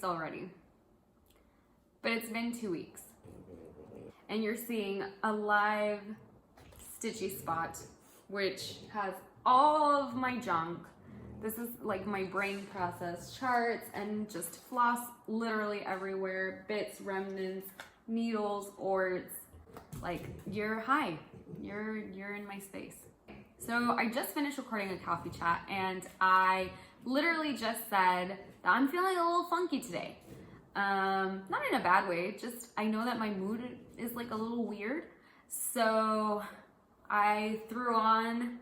already, but it's been 2 weeks. And you're seeing a live stitchy spot, which has all of my junk. This is like my brain process, charts and just floss literally everywhere, bits, remnants, needles, orts. Like, you're in my space. So I just finished recording a coffee chat and I literally just said that I'm feeling a little funky today. Not in a bad way, just I know that my mood is like a little weird. So I threw on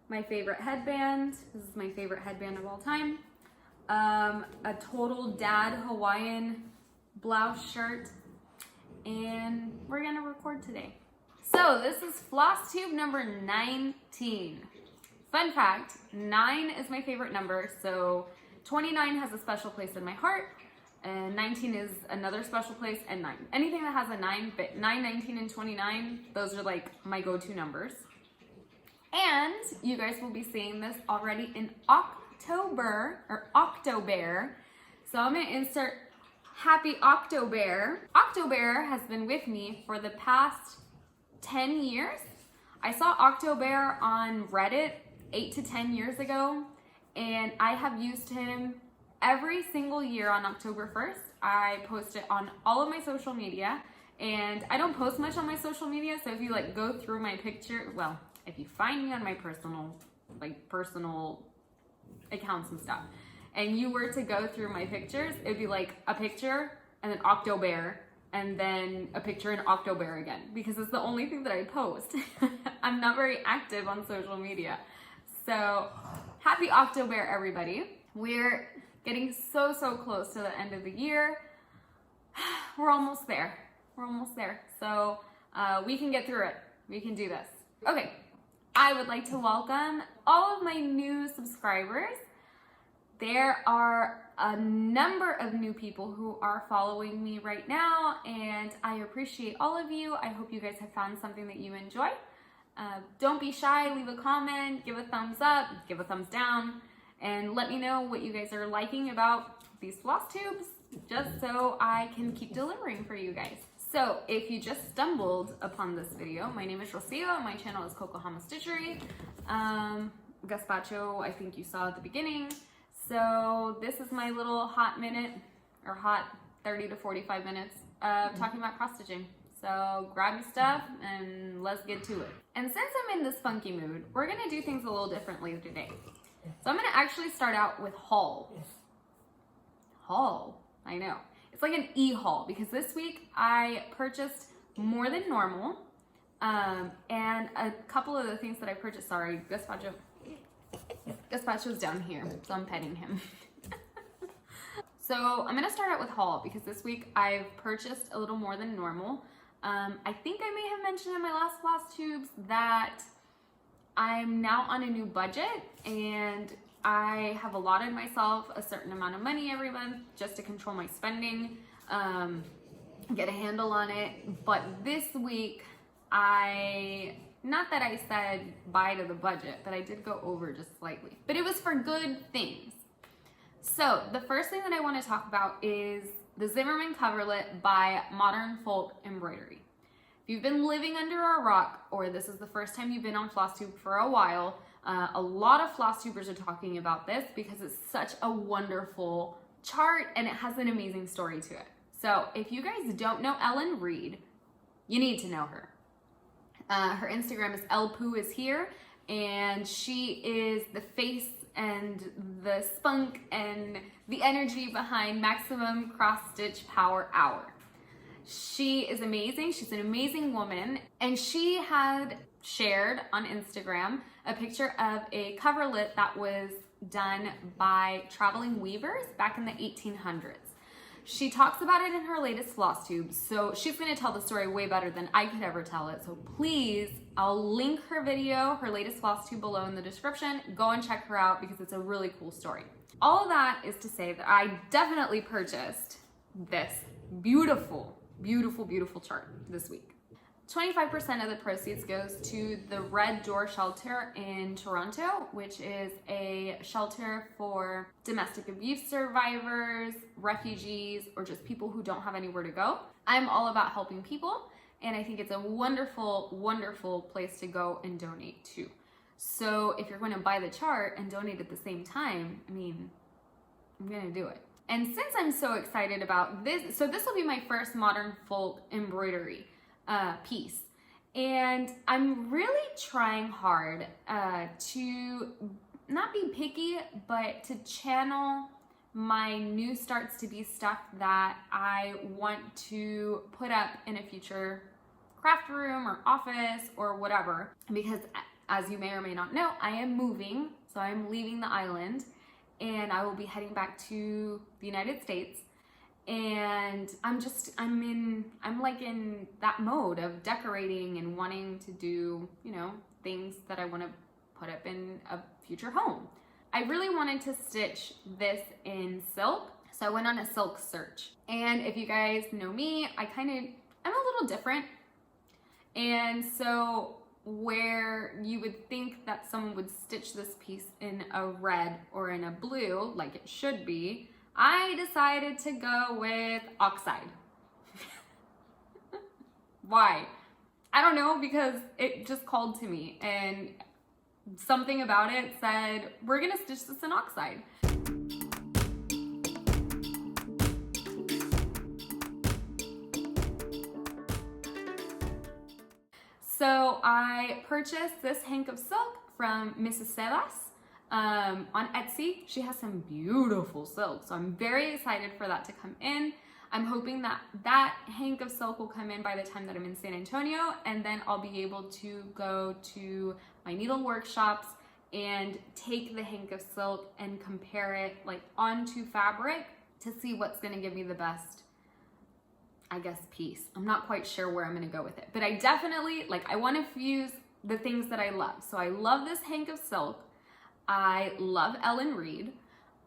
my favorite headband. This is my favorite headband of all time. A total dad Hawaiian blouse shirt, and we're gonna record today. So this is Flosstube number 19. Fun fact, 9 is my favorite number, so 29 has a special place in my heart, and 19 is another special place, and 9. Anything that has a 9, but 9, 19, and 29, those are like my go-to numbers. And you guys will be seeing this already in October, or OCTOBEAR. So I'm gonna insert Happy OCTOBEAR. OCTOBEAR has been with me for the past 10 years. I saw OCTOBEAR on Reddit 8 to 10 years ago, and I have used him every single year on October 1st. I post it on all of my social media, and I don't post much on my social media, so if you like go through my picture, well, if you find me on my personal accounts and stuff, and you were to go through my pictures, it'd be like a picture and then OCTOBEAR and then a picture in OCTOBEAR again, because it's the only thing that I post. I'm not very active on social media. So happy OCTOBEAR, everybody. We're getting so close to the end of the year. We're almost there. We're almost there. So we can get through it. We can do this. Okay. I would like to welcome all of my new subscribers. There are a number of new people who are following me right now, and I appreciate all of you. I hope you guys have found something that you enjoy. Don't be shy, leave a comment, give a thumbs up, give a thumbs down, and let me know what you guys are liking about these floss tubes, just so I can keep delivering for you guys. So if you just stumbled upon this video, my name is Rocío and my channel is Cocohamas Stitchery. Gazpacho, I think you saw at the beginning. So this is my little hot minute, or hot 30 to 45 minutes of talking about cross stitching. So grab your stuff and let's get to it. And since I'm in this funky mood, we're gonna do things a little differently today. So I'm gonna actually start out with haul. Haul, I know. It's like an e-haul, because this week I purchased more than normal, and a couple of the things that I purchased, sorry, Gazpacho's down here, so I'm petting him. So I'm gonna start out with haul, because this week I've purchased a little more than normal. I think I may have mentioned in my last floss tubes that I'm now on a new budget, and I have allotted myself a certain amount of money every month just to control my spending, get a handle on it. But this week, not that I said bye to the budget, but I did go over just slightly. But it was for good things. So the first thing that I want to talk about is the Zimmerman Coverlet by Modern Folk Embroidery. If you've been living under a rock, or this is the first time you've been on Flosstube for a while, a lot of floss tubers are talking about this because it's such a wonderful chart and it has an amazing story to it. So if you guys don't know Ellen Reed, you need to know her. Her Instagram is @LPooIsHere, and she is the face and the spunk and the energy behind Maximum Cross Stitch Power Hour. She is amazing. She's an amazing woman, and she had shared on Instagram a picture of a coverlet that was done by traveling weavers back in the 1800s. She talks about it in her latest floss tube, so she's going to tell the story way better than I could ever tell it. So please, I'll link her video, her latest floss tube, below in the description. Go and check her out because it's a really cool story. All of that is to say that I definitely purchased this beautiful, beautiful, beautiful chart this week. 25% of the proceeds goes to the Red Door Shelter in Toronto, which is a shelter for domestic abuse survivors, refugees, or just people who don't have anywhere to go. I'm all about helping people, and I think it's a wonderful, wonderful place to go and donate to. So if you're going to buy the chart and donate at the same time, I mean, I'm gonna do it. And since I'm so excited about this, so this will be my first modern folk embroidery piece. And I'm really trying hard to not be picky, but to channel my new starts to be stuff that I want to put up in a future craft room or office or whatever. Because as you may or may not know, I am moving, so I'm leaving the island and I will be heading back to the United States. And I'm like in that mode of decorating and wanting to do, you know, things that I want to put up in a future home. I really wanted to stitch this in silk, so I went on a silk search. And if you guys know me, I'm a little different. And so where you would think that someone would stitch this piece in a red or in a blue, like it should be, I decided to go with oxide. Why? I don't know, because it just called to me and something about it said, we're gonna stitch this in oxide. So I purchased this hank of silk from Mrs. Sedas on Etsy. She has some beautiful silk, so I'm very excited for that to come in. I'm hoping that that hank of silk will come in by the time that I'm in San Antonio, and then I'll be able to go to my needle workshops and take the hank of silk and compare it like onto fabric to see what's gonna give me the best, I guess, piece. I'm not quite sure where I'm gonna go with it, but I definitely, like, I wanna fuse the things that I love. So I love this hank of silk. I love Ellen Reed.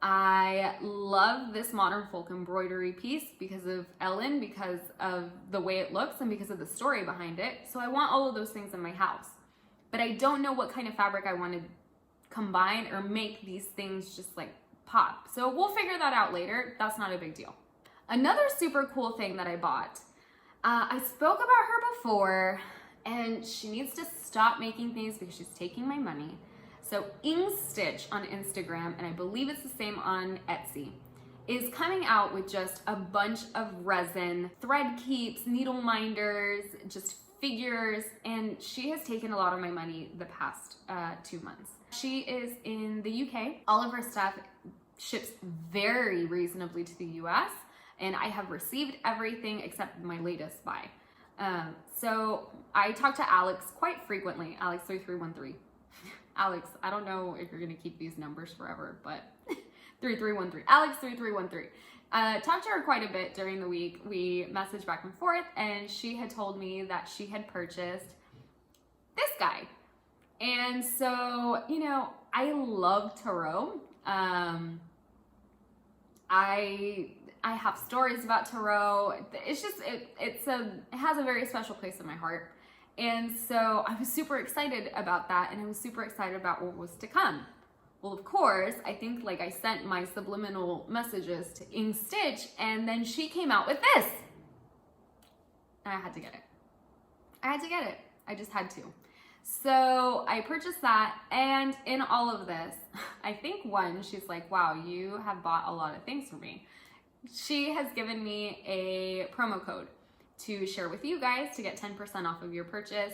I love this modern folk embroidery piece because of Ellen, because of the way it looks, and because of the story behind it. So I want all of those things in my house. But I don't know what kind of fabric I want to combine or make these things just like pop. So we'll figure that out later. That's not a big deal. Another super cool thing that I bought, I spoke about her before, and she needs to stop making things because she's taking my money. So IngsStitch on Instagram, and I believe it's the same on Etsy, is coming out with just a bunch of resin, thread keeps, needle minders, just figures, and she has taken a lot of my money the past 2 months. She is in the UK. All of her stuff ships very reasonably to the US, and I have received everything except my latest buy. So I talk to Alex quite frequently, Alex3313. Alex, I don't know if you're gonna keep these numbers forever, but 3313, Alex3313. Talked to her quite a bit during the week. We messaged back and forth, and she had told me that she had purchased this guy. And so, you know, I love tarot. I have stories about tarot. It's just, it has a very special place in my heart. And so I was super excited about that, and I was super excited about what was to come. Well, of course, I think like I sent my subliminal messages to IngsStitch, and then she came out with this. And I had to get it. I just had to. So I purchased that, and in all of this, I think one, she's like, wow, you have bought a lot of things for me. She has given me a promo code to share with you guys to get 10% off of your purchase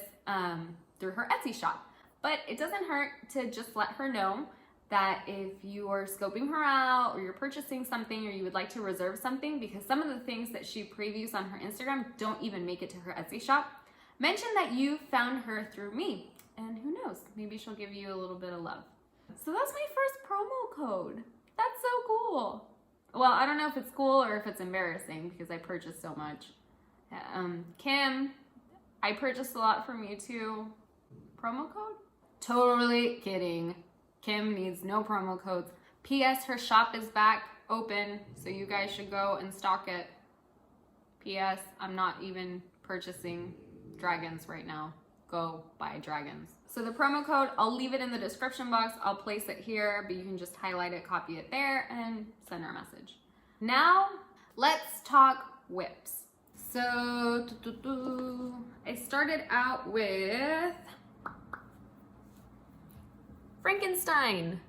through her Etsy shop. But it doesn't hurt to just let her know that if you are scoping her out, or you're purchasing something, or you would like to reserve something, because some of the things that she previews on her Instagram don't even make it to her Etsy shop, mention that you found her through me, and who knows, maybe she'll give you a little bit of love. So that's my first promo code. That's so cool. Well, I don't know if it's cool or if it's embarrassing because I purchased so much. Kim, I purchased a lot from you too. Promo code? Totally kidding. Kim needs no promo codes. P.S. Her shop is back open, so you guys should go and stock it. P.S. I'm not even purchasing dragons right now. Go buy dragons. So the promo code, I'll leave it in the description box. I'll place it here, but you can just highlight it, copy it there, and send her a message. Now, let's talk whips. So, I started out with Frankenstein.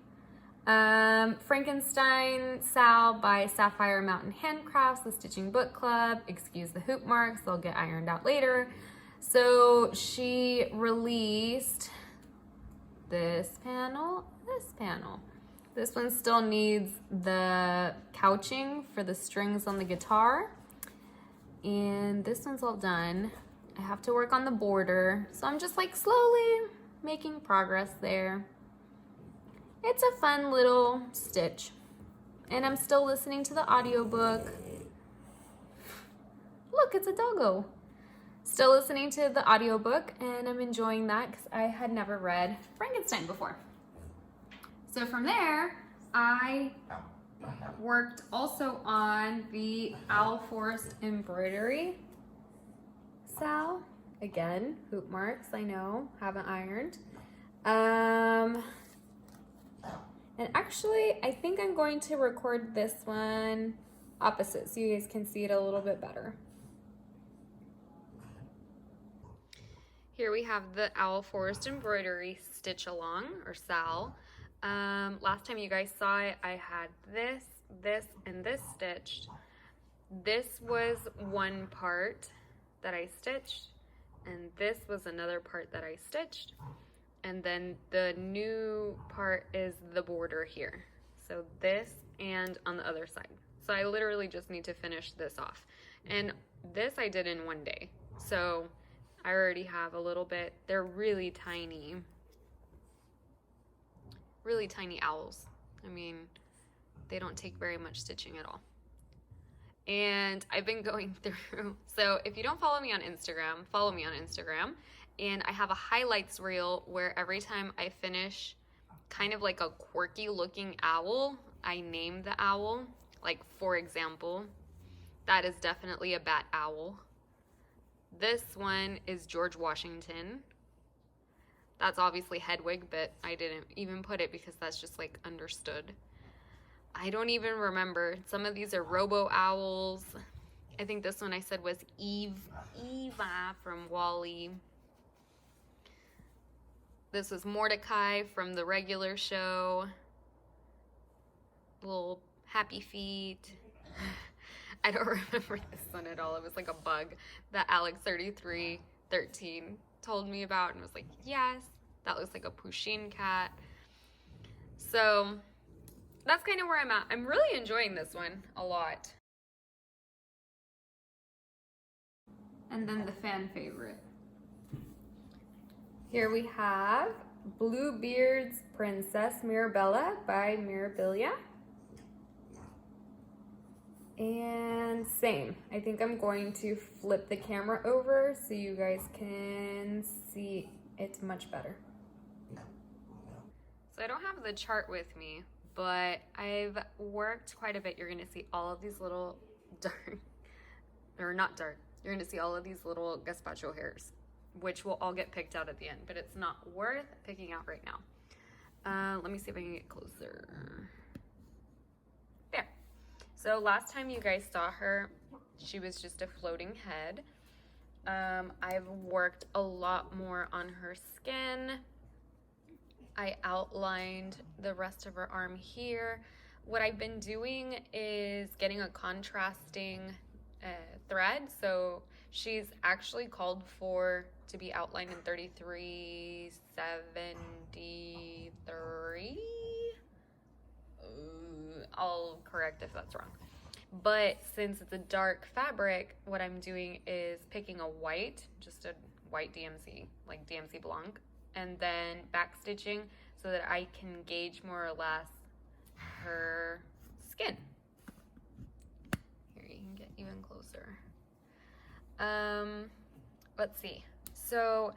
Frankenstein SAL by Sapphire Mountain Handcrafts, the Stitching Book Club. Excuse the hoop marks, they'll get ironed out later. So she released this panel, this panel. This one still needs the couching for the strings on the guitar. And this one's all done. I have to work on the border. So I'm just like slowly making progress there. It's a fun little stitch. And I'm still listening to the audiobook. Look, it's a doggo. Still listening to the audiobook, and I'm enjoying that because I had never read Frankenstein before. So from there, I worked also on the Forest Embroidery SAL. Again, hoop marks, I know, haven't ironed. And actually, I think I'm going to record this one opposite so you guys can see it a little bit better. Here we have the Forest Embroidery Stitch Along, or SAL. Last time you guys saw it, I had this, and this stitched. This was one part that I stitched, and this was another part that I stitched. And then the new part is the border here. So this and on the other side. So I literally just need to finish this off. And this I did in one day. So I already have a little bit. They're really tiny owls. I mean, they don't take very much stitching at all. And I've been going through, so if you don't follow me on Instagram, follow me on Instagram. And I have a highlights reel where every time I finish kind of like a quirky looking owl, I name the owl. Like, for example, that is definitely a bat owl. This one is George Washington. That's obviously Hedwig, but I didn't even put it because that's just like understood. I don't even remember. Some of these are robo owls. I think this one I said was Eva from Wall-E. This was Mordecai from the regular show. Little happy feet. I don't remember this one at all. It was like a bug that Alex3313 told me about and was like, yes, that looks like a Pusheen cat. So that's kind of where I'm at. I'm really enjoying this one a lot. And then the fan favorite. Here we have Bluebeard's Princess Mirabella by Mirabilia. And same. I think I'm going to flip the camera over so you guys can see it much better. So I don't have the chart with me, but I've worked quite a bit. You're going to see all of these little dark, or not dark, you're going to see all of these little gazpacho hairs, which will all get picked out at the end, but it's not worth picking out right now. Let me see if I can get closer. There. So last time you guys saw her, she was just a floating head. I've worked a lot more on her skin. I outlined the rest of her arm here. What I've been doing is getting a contrasting thread. So she's actually called for to be outlined in 3373. I'll correct if that's wrong. But since it's a dark fabric, what I'm doing is picking a white, just a white DMC, like DMC Blanc, and then backstitching so that I can gauge more or less her skin. Here, you can get even closer. Let's see. So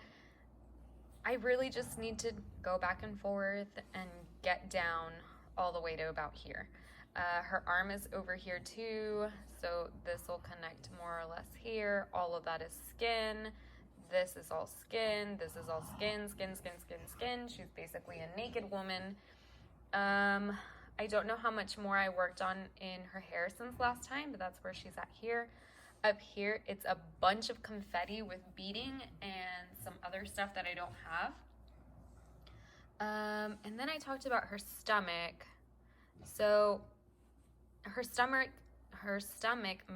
I really just need to go back and forth and get down all the way to about here. Her arm is over here too, so this will connect more or less here. All of that is skin. this is all skin. This is all skin, skin, skin, skin, skin. She's basically a naked woman. I don't know how much more I worked on in her hair since last time, but that's where she's at here. Up here, it's a bunch of confetti with beading and some other stuff that I don't have. And then I talked about her stomach. So her stomach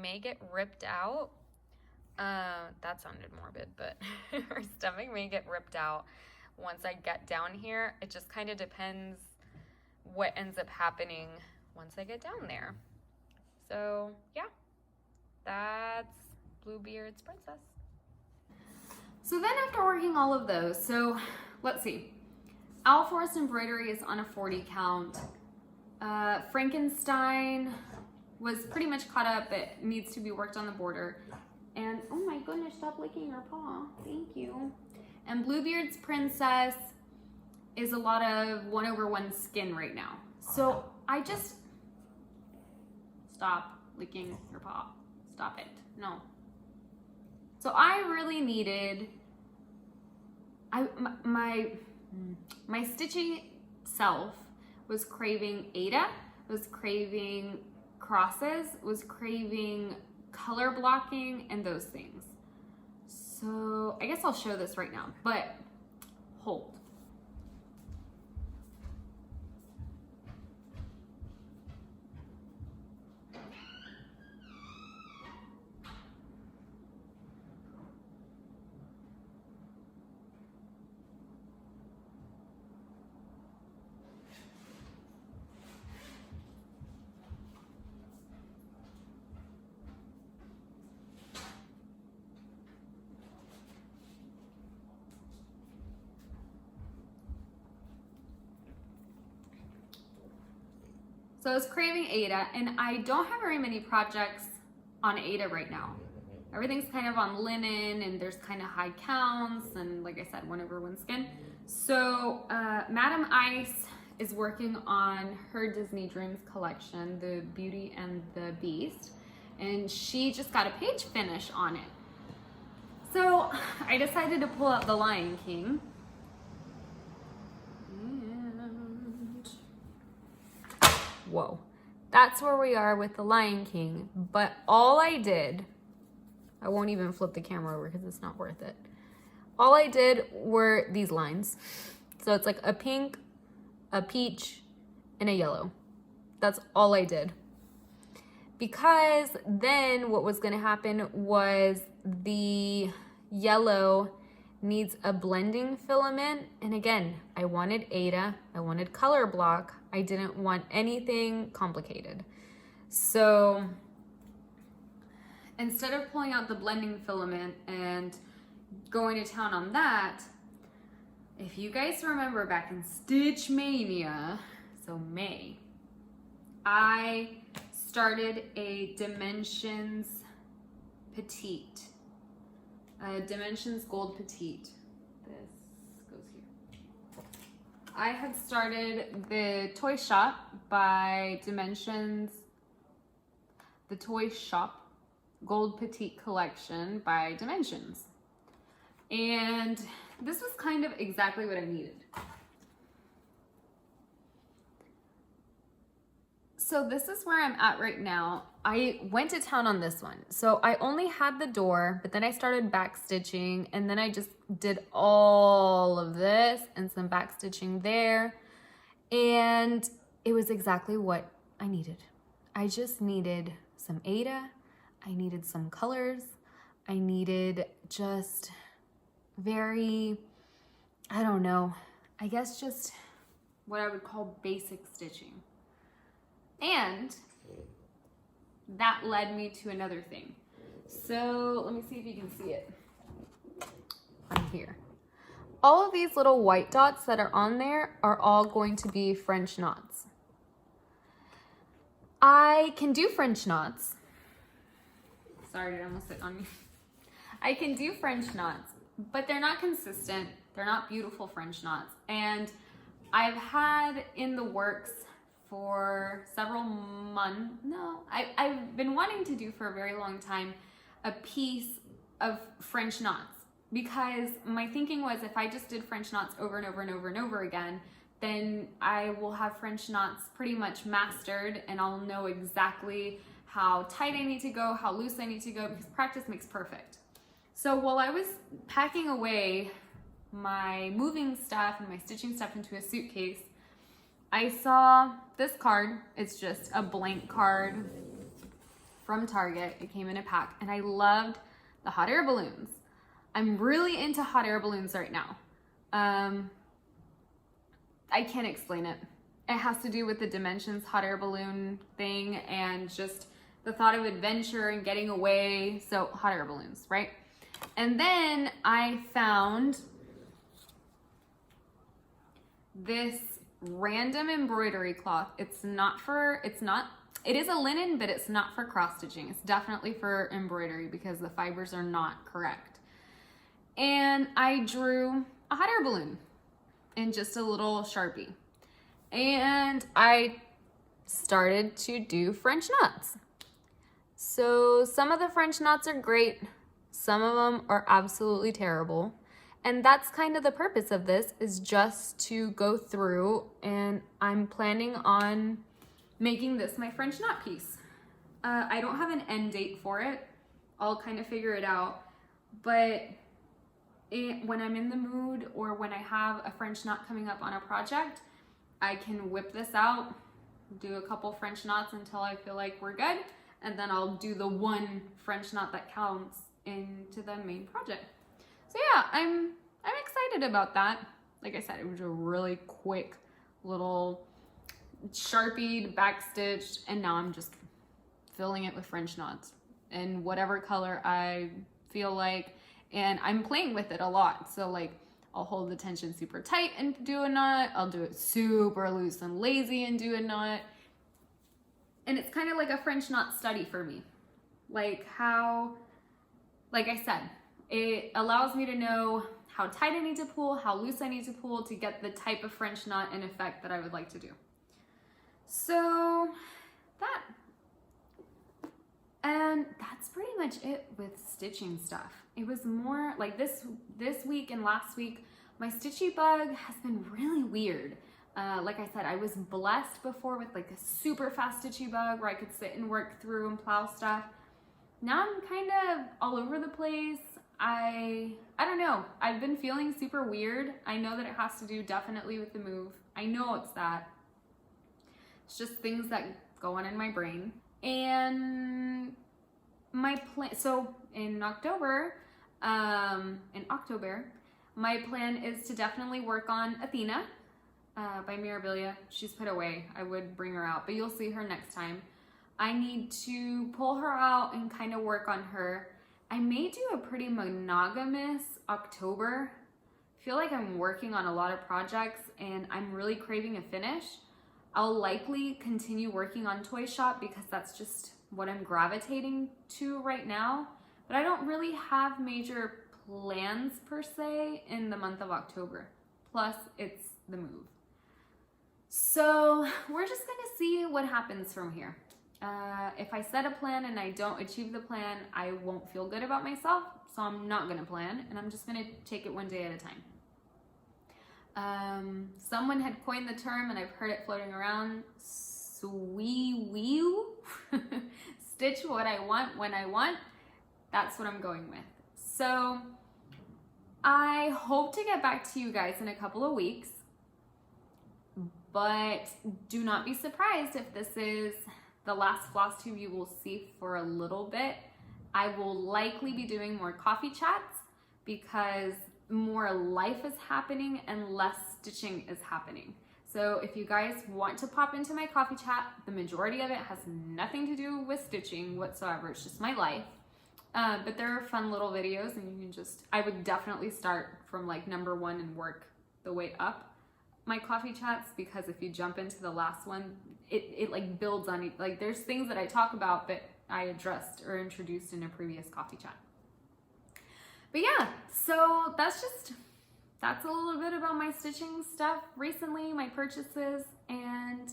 may get ripped out. That sounded morbid, but her stomach may get ripped out once I get down here. It just kind of depends what ends up happening once I get down there. So yeah, that's Bluebeard's princess. So then after working all of those, so let's see. Forest Embroidery is on a 40 count. Frankenstein was pretty much caught up. It needs to be worked on the border. And oh my goodness, stop licking your paw. Thank you. And Bluebeard's princess is a lot of 1/1 skin right now. So I just stop licking your paw. Stop it. No. So I really needed my stitching self was craving Ada, was craving crosses, was craving color blocking and those things. So I guess I'll show this right now, but hold. So I was craving Ada, and I don't have very many projects on Ada right now. Everything's kind of on linen, and there's kind of high counts, and like I said, 1/1 skin. So Madam Ice is working on her Disney Dreams collection, the Beauty and the Beast, and she just got a page finish on it. So I decided to pull out the Lion King. Whoa, that's where we are with the Lion King. But all I did, I won't even flip the camera over because it's not worth it. All I did were these lines. So it's like a pink, a peach, and a yellow. That's all I did. Because then what was gonna happen was the yellow needs a blending filament. And again, I wanted Ada, I wanted color block. I didn't want anything complicated. So instead of pulling out the blending filament and going to town on that, if you guys remember back in Stitch Mania, so May, I started a Dimensions Petite, Dimensions Gold Petite. I had started the toy shop by Dimensions, the toy shop Gold Petite collection by Dimensions. And this was kind of exactly what I needed. So this is where I'm at right now. I went to town on this one. So I only had the door, but then I started back stitching, and then I just did all of this and some back stitching there. And it was exactly what I needed. I just needed some Ada. I needed some colors. I needed just very, I don't know, I guess just what I would call basic stitching. And that led me to another thing. So let me see if you can see it on here. All of these little white dots that are on there are all going to be French knots. I can do French knots. Sorry, I almost sit on me. I can do French knots, but they're not consistent. They're not beautiful French knots. And I've had in the works for several months, I've been wanting to do for a very long time a piece of French knots, because my thinking was if I just did French knots over and over and over and over again, then I will have French knots pretty much mastered and I'll know exactly how tight I need to go, how loose I need to go, because practice makes perfect. So while I was packing away my moving stuff and my stitching stuff into a suitcase, I saw this card. It's just a blank card from Target. It came in a pack and I loved the hot air balloons. I'm really into hot air balloons right now. I can't explain it. It has to do with the Dimensions hot air balloon thing and just the thought of adventure and getting away. So hot air balloons, right? And then I found this random embroidery cloth. It is a linen, but it's not for cross stitching. It's definitely for embroidery because the fibers are not correct. And I drew a hot air balloon in just a little Sharpie. And I started to do French knots. So some of the French knots are great. Some of them are absolutely terrible. And that's kind of the purpose of this, is just to go through, and I'm planning on making this my French knot piece. I don't have an end date for it. I'll kind of figure it out. But when I'm in the mood or when I have a French knot coming up on a project, I can whip this out, do a couple French knots until I feel like we're good, and then I'll do the one French knot that counts into the main project. So yeah, I'm excited about that. Like I said, it was a really quick little Sharpied, backstitched, and now I'm just filling it with French knots in whatever color I feel like. And I'm playing with it a lot. So like I'll hold the tension super tight and do a knot. I'll do it super loose and lazy and do a knot. And it's kind of like a French knot study for me. Like I said, it allows me to know how tight I need to pull, how loose I need to pull to get the type of French knot and effect that I would like to do. So and that's pretty much it with stitching stuff. It was more like this week and last week, my stitchy bug has been really weird. Like I said, I was blessed before with like a super fast stitchy bug where I could sit and work through and plow stuff. Now I'm kind of all over the place. I don't know. I've been feeling super weird. I know that it has to do definitely with the move. I know it's that. It's just things that go on in my brain. And my plan, so in October, in OCTOBEAR, my plan is to definitely work on Athena by Mirabilia. She's put away. I would bring her out, but you'll see her next time. I need to pull her out and kind of work on her. I may do a pretty monogamous October. I feel like I'm working on a lot of projects and I'm really craving a finish. I'll likely continue working on Toy Shop because that's just what I'm gravitating to right now. But I don't really have major plans per se in the month of October. Plus, it's the move. So we're just gonna see what happens from here. If I set a plan and I don't achieve the plan, I won't feel good about myself. So I'm not gonna plan and I'm just gonna take it one day at a time. Someone had coined the term and I've heard it floating around, sweew. Stitch what I want when I want. That's what I'm going with. So I hope to get back to you guys in a couple of weeks, but do not be surprised if this is the last Flosstube you will see for a little bit. I will likely be doing more coffee chats because more life is happening and less stitching is happening. So if you guys want to pop into my coffee chat, the majority of it has nothing to do with stitching whatsoever. It's just my life. But there are fun little videos and you can just, I would definitely start from like number 1 and work the way up my coffee chats, because if you jump into the last one, it like builds on it. Like there's things that I talk about that I addressed or introduced in a previous coffee chat. But yeah, so that's a little bit about my stitching stuff recently, my purchases, and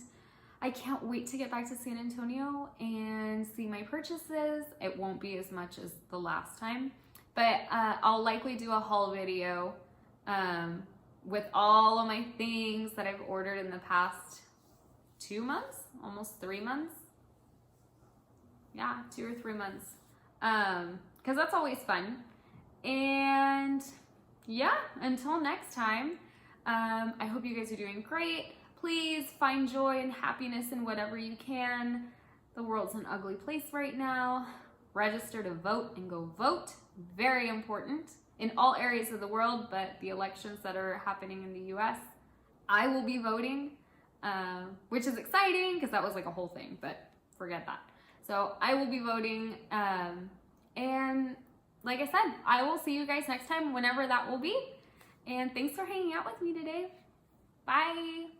I can't wait to get back to San Antonio and see my purchases. It won't be as much as the last time. But I'll likely do a haul video with all of my things that I've ordered in the past 2 months, almost 3 months. Yeah, 2 or 3 months. Because that's always fun. And yeah, until next time, I hope you guys are doing great. Please find joy and happiness in whatever you can. The world's an ugly place right now. Register to vote and go vote. Very important in all areas of the world, but the elections that are happening in the US, I will be voting, which is exciting because that was like a whole thing, but forget that. So I will be voting, and like I said, I will see you guys next time, whenever that will be. And thanks for hanging out with me today. Bye.